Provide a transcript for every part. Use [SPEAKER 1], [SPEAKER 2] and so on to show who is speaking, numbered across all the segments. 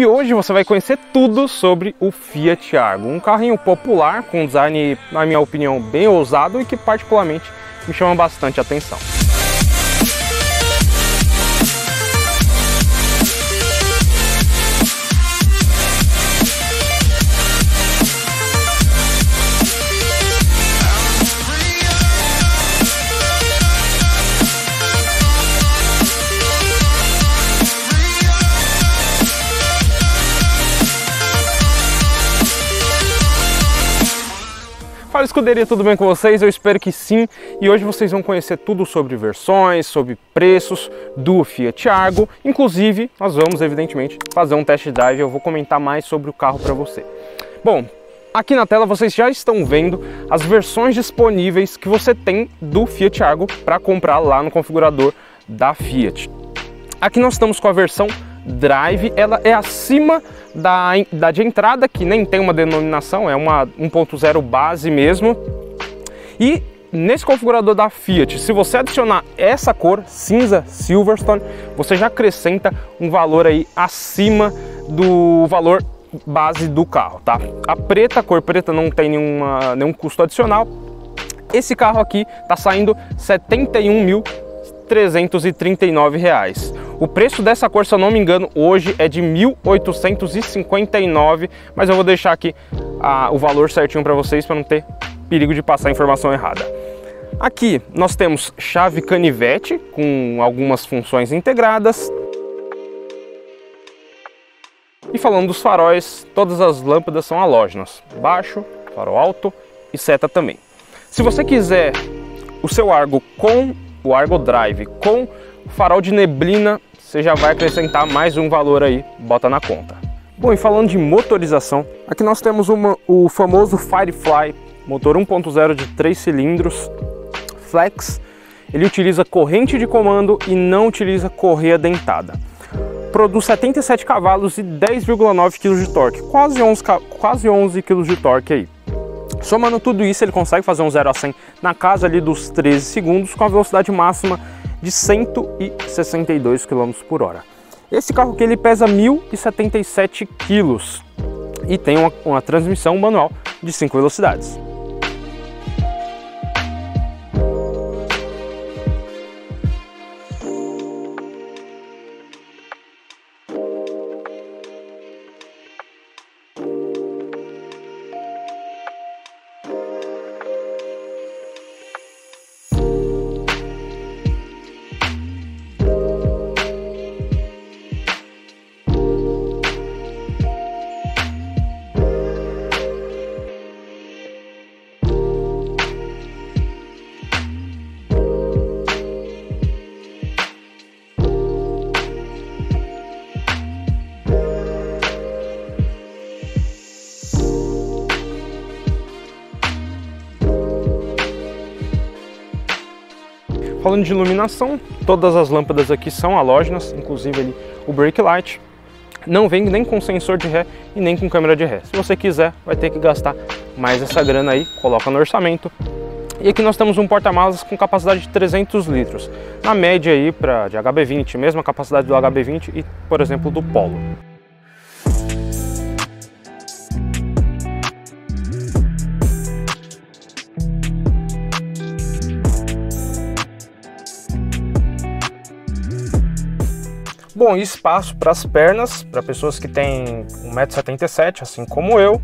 [SPEAKER 1] E hoje você vai conhecer tudo sobre o Fiat Argo, um carrinho popular com design, na minha opinião, bem ousado e que particularmente me chama bastante atenção. Fala escuderia, tudo bem com vocês? Eu espero que sim, e hoje vocês vão conhecer tudo sobre versões, sobre preços do Fiat Argo. Inclusive, nós vamos evidentemente fazer um test drive, eu vou comentar mais sobre o carro para você. Bom, aqui na tela vocês já estão vendo as versões disponíveis que você tem do Fiat Argo para comprar lá no configurador da Fiat. Aqui nós estamos com a versão Drive, ela é acima da de entrada, que nem tem uma denominação, é uma 1.0 base mesmo. E nesse configurador da Fiat, se você adicionar essa cor cinza Silverstone, você já acrescenta um valor aí acima do valor base do carro, tá? A preta, a cor preta, não tem nenhum custo adicional. Esse carro aqui tá saindo R$ 71.339. O preço dessa cor, se eu não me engano, hoje é de R$ 1.859, mas eu vou deixar aqui o valor certinho para vocês, para não ter perigo de passar a informação errada. Aqui nós temos chave canivete com algumas funções integradas. E falando dos faróis, todas as lâmpadas são halógenas, baixo, farol alto e seta também. Se você quiser o seu Argo com o Argo Drive com farol de neblina, você já vai acrescentar mais um valor aí, bota na conta. Bom, e falando de motorização, aqui nós temos o famoso Firefly, motor 1.0 de 3 cilindros, flex. Ele utiliza corrente de comando e não utiliza correia dentada. Produz 77 cavalos e 10,9 kg de torque, quase 11 kg de torque aí. Somando tudo isso, ele consegue fazer um 0 a 100 na casa ali dos 13 segundos com a velocidade máxima de 162 km por hora. Esse carro aqui ele pesa 1.077 kg e tem uma transmissão manual de 5 velocidades. Falando de iluminação, todas as lâmpadas aqui são halógenas, inclusive ali o brake light. Não vem nem com sensor de ré e nem com câmera de ré. Se você quiser, vai ter que gastar mais essa grana aí, coloca no orçamento. E aqui nós temos um porta-malas com capacidade de 300 litros. Na média aí de HB20, mesma capacidade do HB20 e, por exemplo, do Polo. Bom, espaço para as pernas, para pessoas que têm 1,77 m, assim como eu,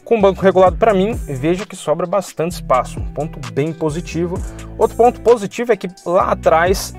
[SPEAKER 1] com banco regulado para mim, veja que sobra bastante espaço, um ponto bem positivo. Outro ponto positivo é que lá atrás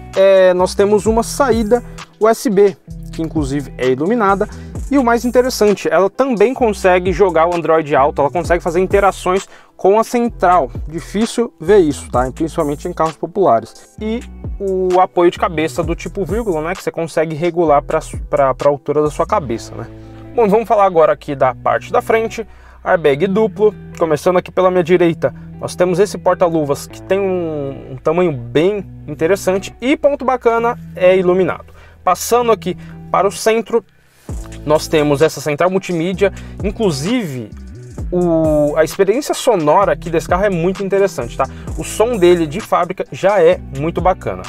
[SPEAKER 1] nós temos uma saída USB, que inclusive é iluminada, e o mais interessante, ela também consegue jogar o Android Auto, ela consegue fazer interações com a central, difícil ver isso, tá? Principalmente em carros populares. E o apoio de cabeça do tipo vírgula, né, que você consegue regular para a altura da sua cabeça, né? Bom, vamos falar agora aqui da parte da frente, airbag duplo. Começando aqui pela minha direita, nós temos esse porta-luvas que tem um tamanho bem interessante e ponto bacana, é iluminado. Passando aqui para o centro, nós temos essa central multimídia, inclusive a experiência sonora aqui desse carro é muito interessante, tá? O som dele de fábrica já é muito bacana.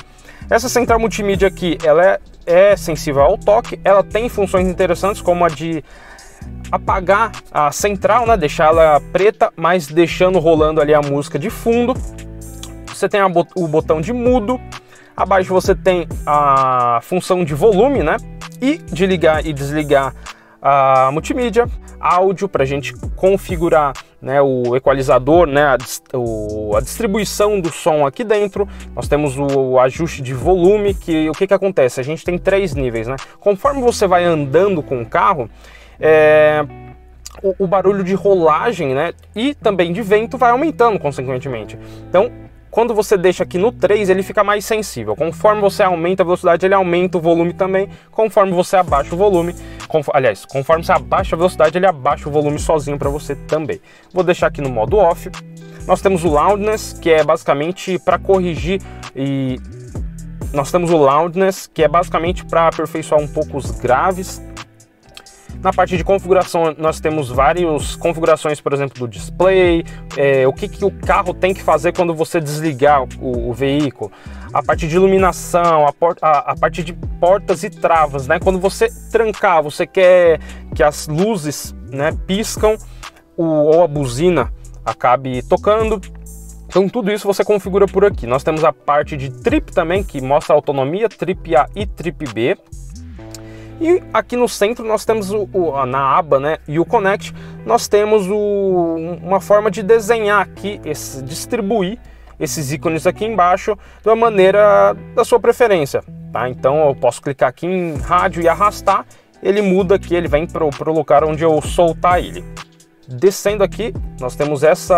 [SPEAKER 1] Essa central multimídia aqui, ela é sensível ao toque, ela tem funções interessantes como a de apagar a central, né, deixar ela preta, mas deixando rolando ali a música de fundo. Você tem o botão de mudo, abaixo você tem a função de volume, né, e de ligar e desligar a multimídia, áudio para a gente configurar, né, o equalizador, né, a distribuição do som aqui dentro. Nós temos o ajuste de volume, que o que acontece? A gente tem 3 níveis, né? Conforme você vai andando com o carro, o barulho de rolagem, né, e também de vento vai aumentando consequentemente. Então, quando você deixa aqui no 3, ele fica mais sensível. Conforme você aumenta a velocidade, ele aumenta o volume também. Conforme você abaixa o volume, conforme você abaixa a velocidade, ele abaixa o volume sozinho para você também. Vou deixar aqui no modo off. Nós temos o loudness, que é basicamente para corrigir, e nós temos o loudness, que é basicamente para aperfeiçoar um pouco os graves. Na parte de configuração, nós temos várias configurações, por exemplo, do display, o que o carro tem que fazer quando você desligar o veículo, a parte de iluminação, a parte de portas e travas, né? Quando você trancar, você quer que as luzes, né, piscam ou a buzina acabe tocando. Então tudo isso você configura por aqui. Nós temos a parte de trip também, que mostra a autonomia, trip A e trip B. E aqui no centro nós temos na aba, né, e o Connect, nós temos uma forma de desenhar aqui, distribuir esses ícones aqui embaixo de uma maneira da sua preferência, tá? Então eu posso clicar aqui em rádio e arrastar, ele muda aqui, ele vem para o lugar onde eu soltar ele. Descendo aqui, nós temos essas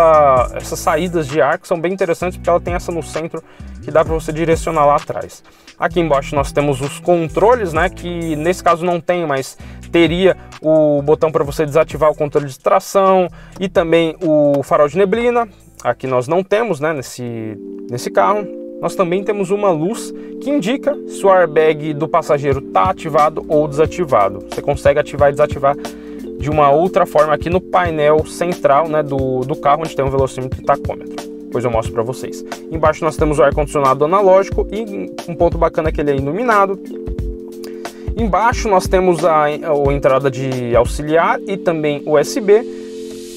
[SPEAKER 1] saídas de ar que são bem interessantes, porque ela tem essa no centro que dá para você direcionar lá atrás. Aqui embaixo nós temos os controles, né, que nesse caso não tem, mas teria o botão para você desativar o controle de tração e também o farol de neblina. Aqui nós não temos, né, nesse carro. Nós também temos uma luz que indica se o airbag do passageiro está ativado ou desativado. Você consegue ativar e desativar de uma outra forma aqui no painel central, né, do carro, onde tem um velocímetro e tacômetro. Depois eu mostro para vocês. Embaixo nós temos o ar-condicionado analógico e um ponto bacana é que ele é iluminado. Embaixo nós temos a entrada de auxiliar e também USB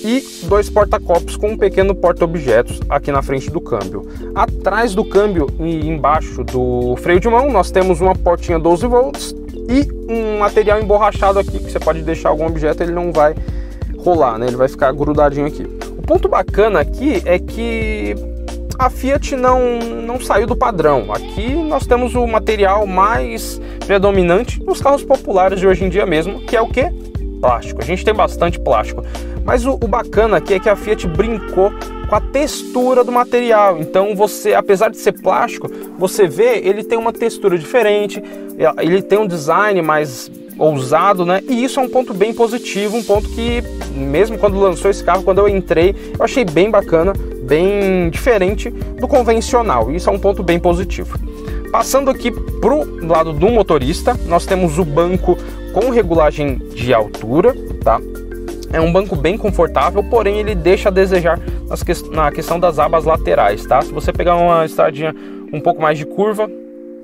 [SPEAKER 1] e 2 porta-copos com um pequeno porta-objetos aqui na frente do câmbio. Atrás do câmbio e embaixo do freio de mão nós temos uma portinha 12 volts e um material emborrachado aqui que você pode deixar algum objeto, ele não vai rolar, né? Ele vai ficar grudadinho aqui. O ponto bacana aqui é que a Fiat não saiu do padrão. Aqui nós temos o material mais predominante nos carros populares de hoje em dia mesmo, que é o que? Plástico. A gente tem bastante plástico. Mas o bacana aqui é que a Fiat brincou com a textura do material. Então você, apesar de ser plástico, você vê, ele tem uma textura diferente, ele tem um design mais ousado, né? E isso é um ponto bem positivo, um ponto que mesmo quando lançou esse carro, quando eu entrei, eu achei bem bacana, bem diferente do convencional. Isso é um ponto bem positivo. Passando aqui pro lado do motorista, nós temos o banco com regulagem de altura, tá? É um banco bem confortável, porém ele deixa a desejar na questão das abas laterais, tá? Se você pegar uma estradinha um pouco mais de curva,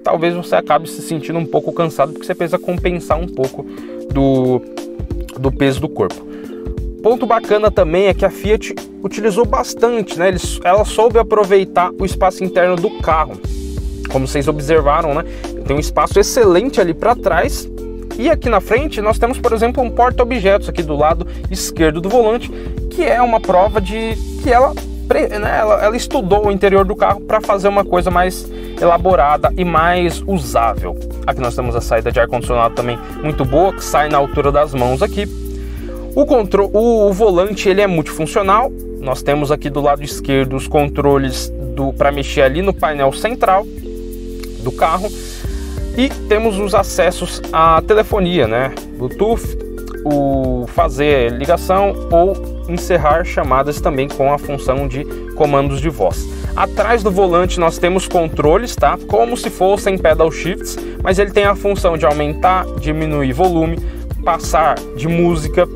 [SPEAKER 1] talvez você acabe se sentindo um pouco cansado, porque você precisa compensar um pouco do peso do corpo. Ponto bacana também é que a Fiat utilizou bastante, né? Ela soube aproveitar o espaço interno do carro. Como vocês observaram, né? Tem um espaço excelente ali para trás. E aqui na frente nós temos, por exemplo, um porta-objetos aqui do lado esquerdo do volante, que é uma prova de que ela estudou o interior do carro para fazer uma coisa mais elaborada e mais usável. Aqui nós temos a saída de ar-condicionado também muito boa, que sai na altura das mãos aqui. O volante ele é multifuncional. Nós temos aqui do lado esquerdo os controles para mexer ali no painel central do carro. E temos os acessos à telefonia, né? Bluetooth, o fazer ligação ou encerrar chamadas também com a função de comandos de voz. Atrás do volante nós temos controles, tá? Como se fossem pedal shifts, mas ele tem a função de aumentar, diminuir volume, passar de música,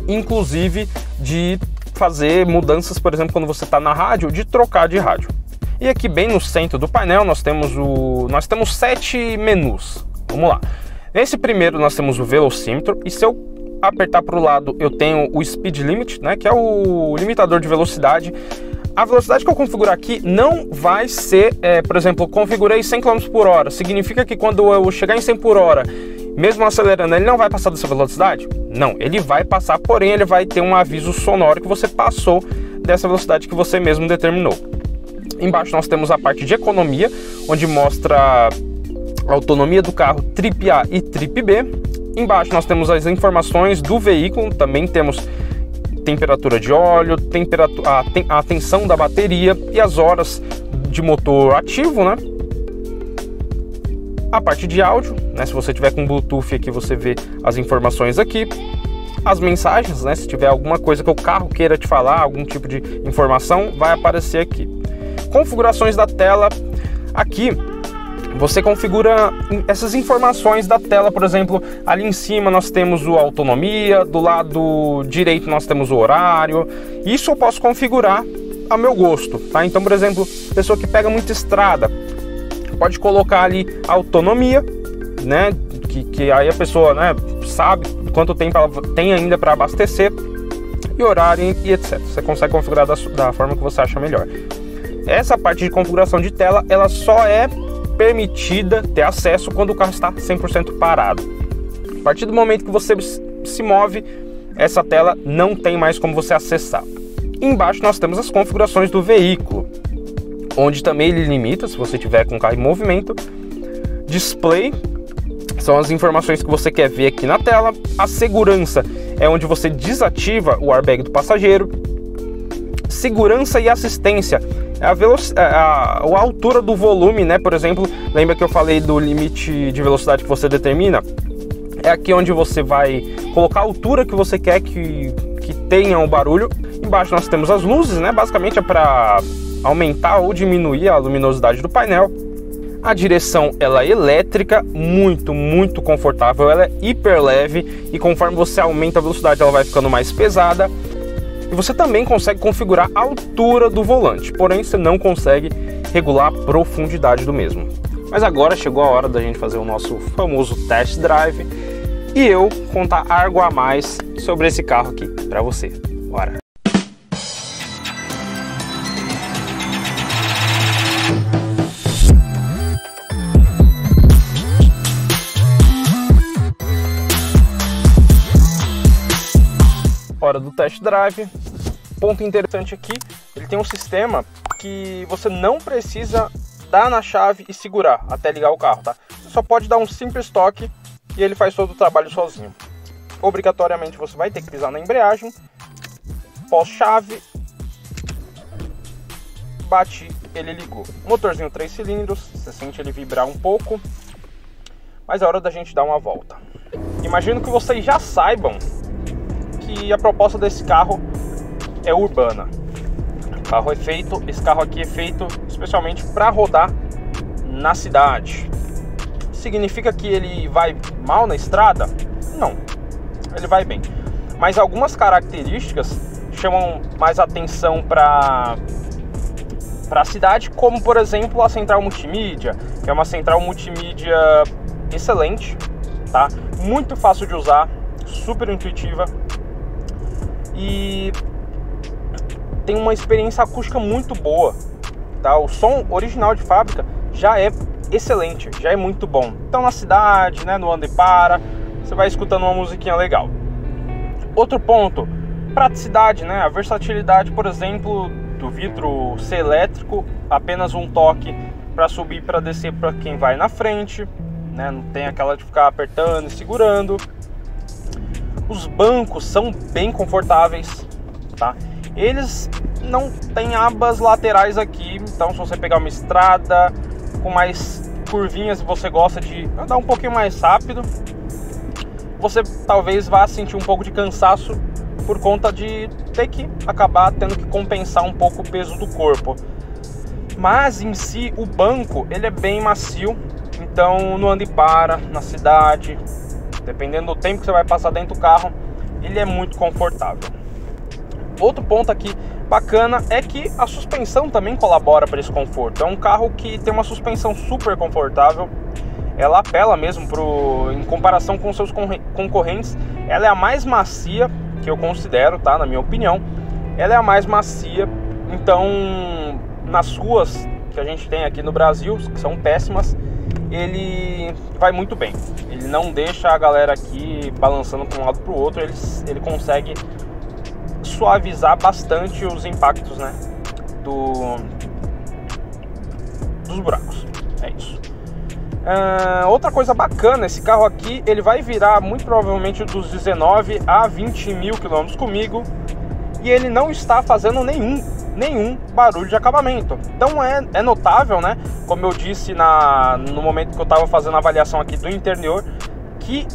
[SPEAKER 1] inclusive de fazer mudanças, por exemplo, quando você está na rádio, de trocar de rádio. E aqui bem no centro do painel nós temos 7 menus. Vamos lá. Nesse primeiro nós temos o velocímetro, e se eu apertar para o lado eu tenho o speed limit, né, que é o limitador de velocidade. A velocidade que eu configurar aqui não vai ser, por exemplo, configurei 100 km por hora, significa que quando eu chegar em 100 por hora, mesmo acelerando, ele não vai passar dessa velocidade? Não, ele vai passar, porém ele vai ter um aviso sonoro que você passou dessa velocidade que você mesmo determinou. Embaixo nós temos a parte de economia, onde mostra a autonomia do carro Trip A e Trip B. Embaixo nós temos as informações do veículo, também temos temperatura de óleo, a tensão da bateria e as horas de motor ativo, né? A parte de áudio, né? Se você tiver com Bluetooth aqui, você vê as informações aqui. As mensagens, né? Se tiver alguma coisa que o carro queira te falar, algum tipo de informação, vai aparecer aqui. Configurações da tela. Aqui você configura essas informações da tela, por exemplo, ali em cima nós temos a autonomia, do lado direito nós temos o horário. Isso eu posso configurar a meu gosto, tá? Então, por exemplo, pessoa que pega muita estrada, pode colocar ali a autonomia, né? Que aí a pessoa, né, sabe quanto tempo ela tem ainda para abastecer, e horário e etc. Você consegue configurar da forma que você acha melhor. Essa parte de configuração de tela, ela só é permitida ter acesso quando o carro está 100% parado. A partir do momento que você se move, essa tela não tem mais como você acessar. Embaixo nós temos as configurações do veículo, onde também ele limita se você tiver com o carro em movimento. Display são as informações que você quer ver aqui na tela. A segurança é onde você desativa o airbag do passageiro. Segurança e assistência é a altura do volume, né? Por exemplo, lembra que eu falei do limite de velocidade que você determina? É aqui onde você vai colocar a altura que você quer que tenha o barulho. Embaixo nós temos as luzes, né? Basicamente é para aumentar ou diminuir a luminosidade do painel. A direção, ela é elétrica, muito confortável, ela é hiper leve, e conforme você aumenta a velocidade ela vai ficando mais pesada. E você também consegue configurar a altura do volante, porém você não consegue regular a profundidade do mesmo. Mas agora chegou a hora da gente fazer o nosso famoso test drive e eu contar algo a mais sobre esse carro aqui para você. Bora! Hora do test drive. Ponto interessante aqui, ele tem um sistema que você não precisa dar na chave e segurar até ligar o carro, tá? Você só pode dar um simples toque e ele faz todo o trabalho sozinho. Obrigatoriamente você vai ter que pisar na embreagem, pós-chave, bati, ele ligou. Motorzinho 3 cilindros, você sente ele vibrar um pouco, mas é hora da gente dar uma volta. Imagino que vocês já saibam que a proposta desse carro é urbana. Esse carro aqui é feito especialmente para rodar na cidade. Significa que ele vai mal na estrada? Não, ele vai bem. Mas algumas características chamam mais atenção para a cidade, como por exemplo a central multimídia, que é uma central multimídia excelente, tá? Muito fácil de usar, super intuitiva e tem uma experiência acústica muito boa, tá? O som original de fábrica já é excelente, já é muito bom. Então na cidade, né, no anda e para, você vai escutando uma musiquinha legal. Outro ponto, praticidade, né? A versatilidade, por exemplo, do vidro ser elétrico, apenas um toque para subir e para descer para quem vai na frente, né? Não tem aquela de ficar apertando e segurando. Os bancos são bem confortáveis, tá? Eles não têm abas laterais aqui, então se você pegar uma estrada com mais curvinhas e você gosta de andar um pouquinho mais rápido, você talvez vá sentir um pouco de cansaço por conta de ter que acabar tendo que compensar um pouco o peso do corpo. Mas em si o banco ele é bem macio, então no anda e para, na cidade, dependendo do tempo que você vai passar dentro do carro, ele é muito confortável. Outro ponto aqui bacana é que a suspensão também colabora para esse conforto. É um carro que tem uma suspensão super confortável, ela apela mesmo em comparação com seus concorrentes, ela é a mais macia que eu considero, tá? Na minha opinião, ela é a mais macia. Então, nas ruas que a gente tem aqui no Brasil, que são péssimas, ele vai muito bem. Ele não deixa a galera aqui balançando para um lado para o outro. Ele consegue suavizar bastante os impactos, né, dos buracos. É isso. Outra coisa bacana, esse carro aqui, ele vai virar muito provavelmente dos 19 a 20 mil quilômetros comigo, e ele não está fazendo nenhum barulho de acabamento. Então é notável, né? Como eu disse no momento que eu estava fazendo a avaliação aqui do interior, que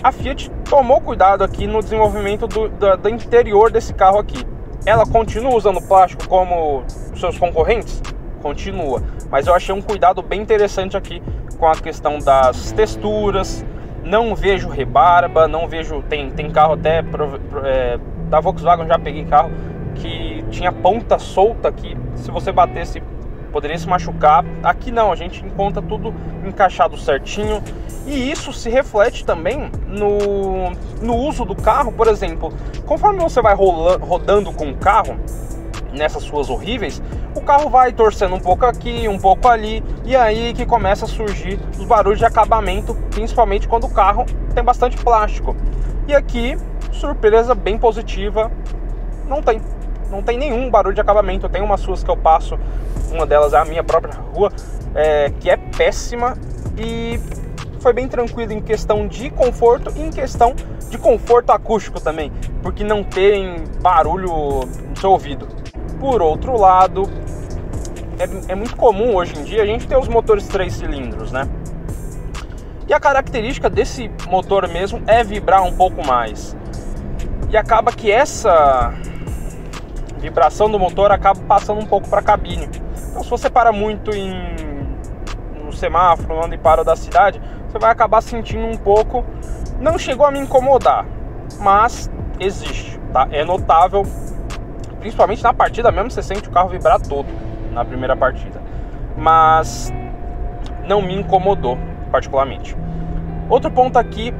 [SPEAKER 1] a Fiat tomou cuidado aqui no desenvolvimento do interior desse carro aqui. Ela continua usando plástico como os seus concorrentes? Continua, mas eu achei um cuidado bem interessante aqui com a questão das texturas. Não vejo rebarba, não vejo... Tem carro até da Volkswagen, já peguei carro que tinha ponta solta aqui, se você batesse poderia se machucar. Aqui não, a gente encontra tudo encaixado certinho, e isso se reflete também no uso do carro. Por exemplo, conforme você vai rodando com o carro nessas ruas horríveis, o carro vai torcendo um pouco aqui, um pouco ali, e aí que começa a surgir os barulhos de acabamento, principalmente quando o carro tem bastante plástico. E aqui, surpresa bem positiva, não tem nenhum barulho de acabamento. Tem umas ruas que eu passo, uma delas é a minha própria rua, que é péssima, e foi bem tranquilo em questão de conforto e em questão de conforto acústico também, porque não tem barulho no seu ouvido. Por outro lado, é muito comum hoje em dia a gente ter os motores 3 cilindros, né? E a característica desse motor mesmo é vibrar um pouco mais. E acaba que essa vibração do motor acaba passando um pouco para a cabine. Então, se você para muito no semáforo, onde para da cidade, você vai acabar sentindo um pouco. Não chegou a me incomodar, mas existe, tá? É notável, principalmente na partida mesmo, você sente o carro vibrar todo na primeira partida, mas não me incomodou particularmente. Outro ponto aqui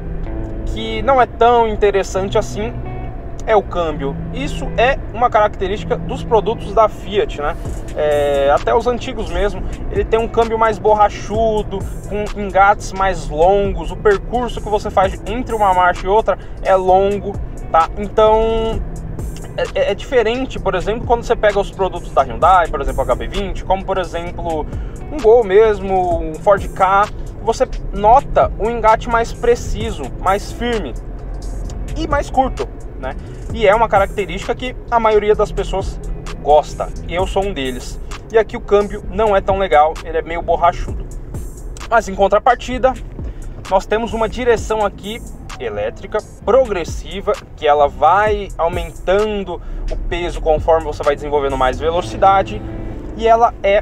[SPEAKER 1] que não é tão interessante assim é o câmbio. Isso é uma característica dos produtos da Fiat, né? Até os antigos mesmo, ele tem um câmbio mais borrachudo, com engates mais longos. O percurso que você faz entre uma marcha e outra é longo, tá? Então é diferente, por exemplo, quando você pega os produtos da Hyundai, por exemplo, HB20, como por exemplo um Gol mesmo, um Ford Ka, você nota um engate mais preciso, mais firme e mais curto, né? E é uma característica que a maioria das pessoas gosta, e eu sou um deles. E aqui o câmbio não é tão legal, ele é meio borrachudo. Mas em contrapartida, nós temos uma direção aqui elétrica progressiva, que ela vai aumentando o peso conforme você vai desenvolvendo mais velocidade, e ela é,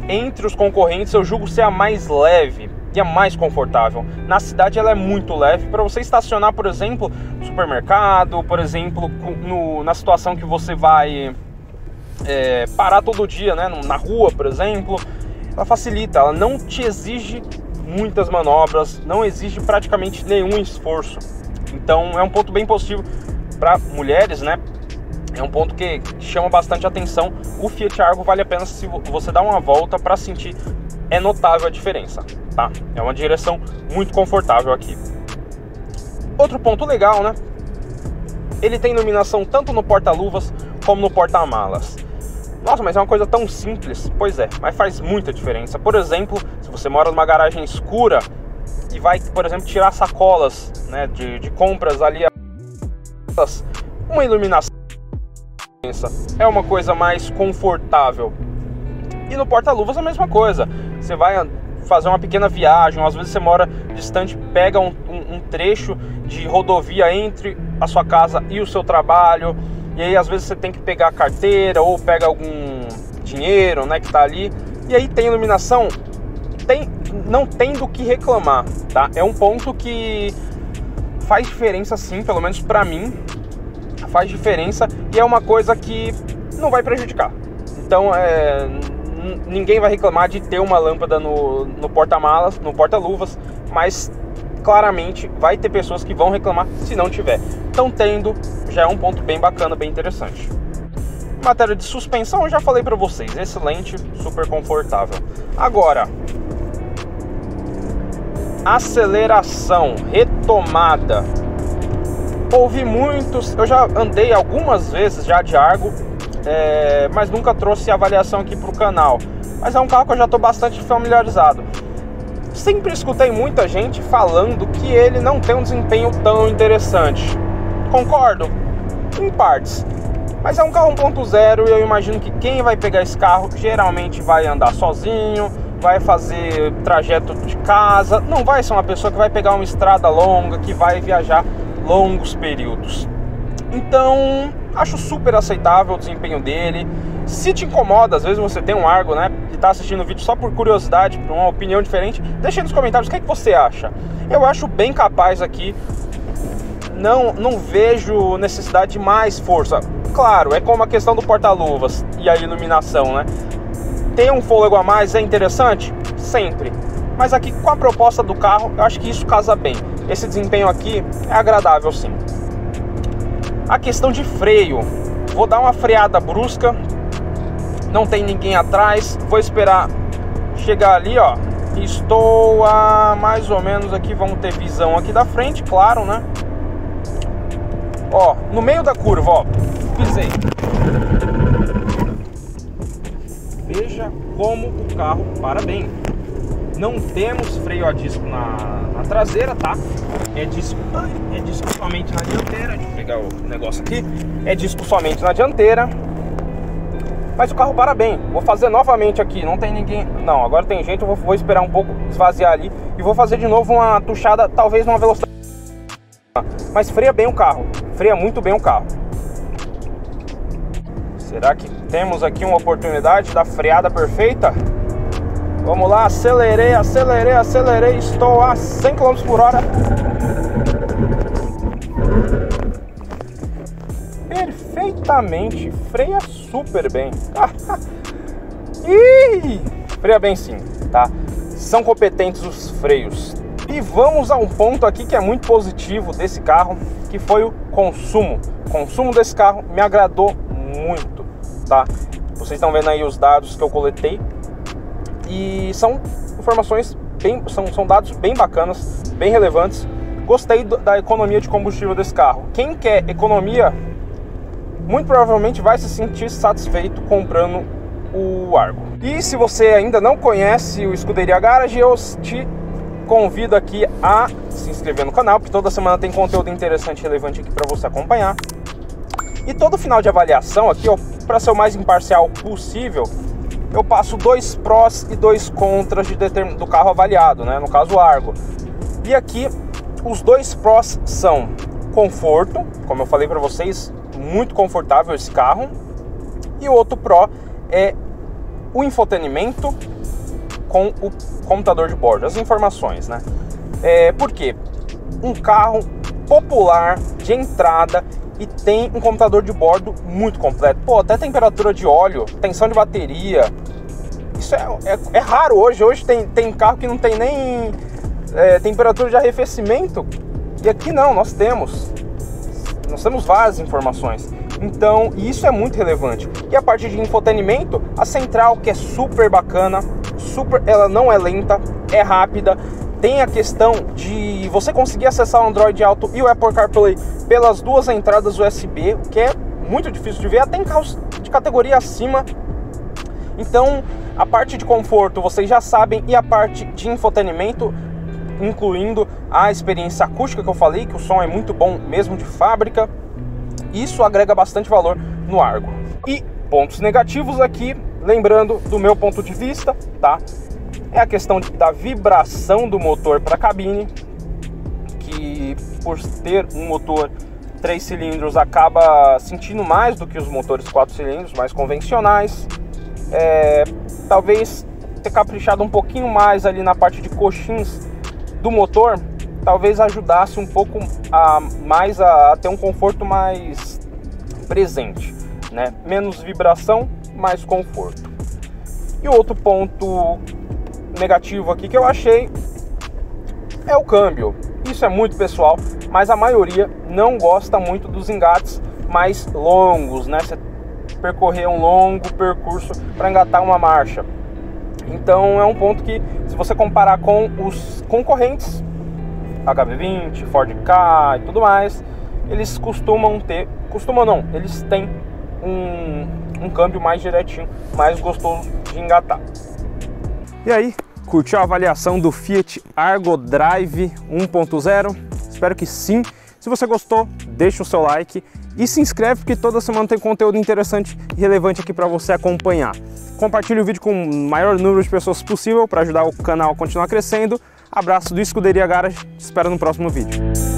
[SPEAKER 1] entre os concorrentes, eu julgo ser a mais leve e a mais confortável. Na cidade ela é muito leve para você estacionar, por exemplo, no supermercado, por exemplo, na situação que você vai parar todo dia, né, na rua, por exemplo. Ela facilita, ela não te exige muitas manobras, não exige praticamente nenhum esforço. Então é um ponto bem positivo para mulheres, né? É um ponto que chama bastante atenção. O Fiat Argo vale a pena se você dar uma volta para sentir. É notável a diferença, tá? É uma direção muito confortável aqui. Outro ponto legal, né? Ele tem iluminação tanto no porta-luvas como no porta-malas. Nossa, mas é uma coisa tão simples. Pois é, mas faz muita diferença. Por exemplo, se você mora numa garagem escura e vai, por exemplo, tirar sacolas, né, de compras ali, uma iluminação é uma coisa mais confortável. E no porta-luvas a mesma coisa. Você vai fazer uma pequena viagem, ou às vezes você mora distante, pega um trecho de rodovia entre a sua casa e o seu trabalho, e aí às vezes você tem que pegar a carteira ou pega algum dinheiro, né, que tá ali, e aí tem iluminação, não tem do que reclamar, tá? É um ponto que faz diferença sim, pelo menos pra mim, faz diferença, e é uma coisa que não vai prejudicar. Então ninguém vai reclamar de ter uma lâmpada no porta-malas, no porta-luvas, mas claramente vai ter pessoas que vão reclamar se não tiver. Então tendo, já é um ponto bem bacana, bem interessante. Em matéria de suspensão, eu já falei para vocês, excelente, super confortável. Agora, aceleração, retomada. Ouvi muitos, eu já andei algumas vezes já de Argo, mas nunca trouxe avaliação aqui para o canal. Mas é um carro que eu já estou bastante familiarizado. Sempre escutei muita gente falando que ele não tem um desempenho tão interessante. Concordo? Em partes. Mas é um carro 1.0 e eu imagino que quem vai pegar esse carro geralmente vai andar sozinho, vai fazer trajeto de casa, não vai ser uma pessoa que vai pegar uma estrada longa, que vai viajar longos períodos. Então, acho super aceitável o desempenho dele. Se te incomoda, às vezes você tem um Argo, né, e tá assistindo o vídeo só por curiosidade, por uma opinião diferente, deixa aí nos comentários o que é que você acha. Eu acho bem capaz aqui, não vejo necessidade de mais força. Claro, é como a questão do porta-luvas e a iluminação, né? Ter um fôlego a mais é interessante? Sempre. Mas aqui com a proposta do carro, eu acho que isso casa bem. Esse desempenho aqui é agradável sim. A questão de freio, vou dar uma freada brusca, não tem ninguém atrás, vou esperar chegar ali, ó. Estou a mais ou menos aqui, vamos ter visão aqui da frente, claro, né? Ó, no meio da curva, ó, pisei. Veja como o carro para bem. Não temos freio a disco na traseira, tá? É disco somente na dianteira. Deixa eu pegar o negócio aqui. É disco somente na dianteira. Mas o carro para bem. Vou fazer novamente aqui. Não tem ninguém. Não, agora tem gente. Eu vou esperar um pouco esvaziar ali. E vou fazer de novo uma tuchada, talvez numa velocidade. Mas freia bem o carro. Freia muito bem o carro. Será que temos aqui uma oportunidade da freada perfeita? Vamos lá, acelerei, estou a 100 km por hora. Perfeitamente, freia super bem. Ih, freia bem sim, tá? São competentes os freios. E vamos a um ponto aqui que é muito positivo desse carro, que foi o consumo. O consumo desse carro me agradou muito, tá? Vocês estão vendo aí os dados que eu coletei. E são informações são dados bem bacanas, bem relevantes. Gostei da economia de combustível desse carro. Quem quer economia, muito provavelmente vai se sentir satisfeito comprando o Argo. E se você ainda não conhece o Scuderia Garage, eu te convido aqui a se inscrever no canal, porque toda semana tem conteúdo interessante e relevante aqui para você acompanhar. E todo final de avaliação aqui, para ser o mais imparcial possível, eu passo 2 prós e 2 contras do carro avaliado, né? No caso o Argo. E aqui os 2 prós são conforto, como eu falei para vocês, muito confortável esse carro. E o outro pró é o infotenimento com o computador de bordo, as informações, né? Por quê? Um carro popular de entrada e tem um computador de bordo muito completo. Pô, até temperatura de óleo, tensão de bateria. Isso é raro hoje. Hoje tem carro que não tem nem temperatura de arrefecimento. E aqui não, nós temos várias informações. Então, isso é muito relevante. E a parte de infotenimento, a central, que é super bacana, ela não é lenta, é rápida. Tem a questão de você conseguir acessar o Android Auto e o Apple CarPlay pelas 2 entradas USB, o que é muito difícil de ver, até em carros de categoria acima. Então, a parte de conforto vocês já sabem, e a parte de infotenimento, incluindo a experiência acústica que eu falei, que o som é muito bom mesmo de fábrica, isso agrega bastante valor no Argo. E pontos negativos aqui, lembrando do meu ponto de vista, tá? É a questão da vibração do motor para a cabine, que por ter um motor 3 cilindros acaba sentindo mais do que os motores 4 cilindros mais convencionais. Talvez ter caprichado um pouquinho mais ali na parte de coxins do motor, talvez ajudasse um pouco mais a ter um conforto mais presente, né? Menos vibração, mais conforto. E outro ponto negativo aqui que eu achei é o câmbio. Isso é muito pessoal, mas a maioria não gosta muito dos engates mais longos, né? Você percorrer um longo percurso para engatar uma marcha. Então é um ponto que, se você comparar com os concorrentes, HB20, Ford Ka e tudo mais, eles eles têm um câmbio mais direitinho, mais gostoso de engatar. E aí, curtiu a avaliação do Fiat Argo Drive 1.0? Espero que sim. Se você gostou, deixa o seu like e se inscreve, porque toda semana tem conteúdo interessante e relevante aqui para você acompanhar. Compartilhe o vídeo com o maior número de pessoas possível para ajudar o canal a continuar crescendo. Abraço do Escuderia Garage, te espero no próximo vídeo.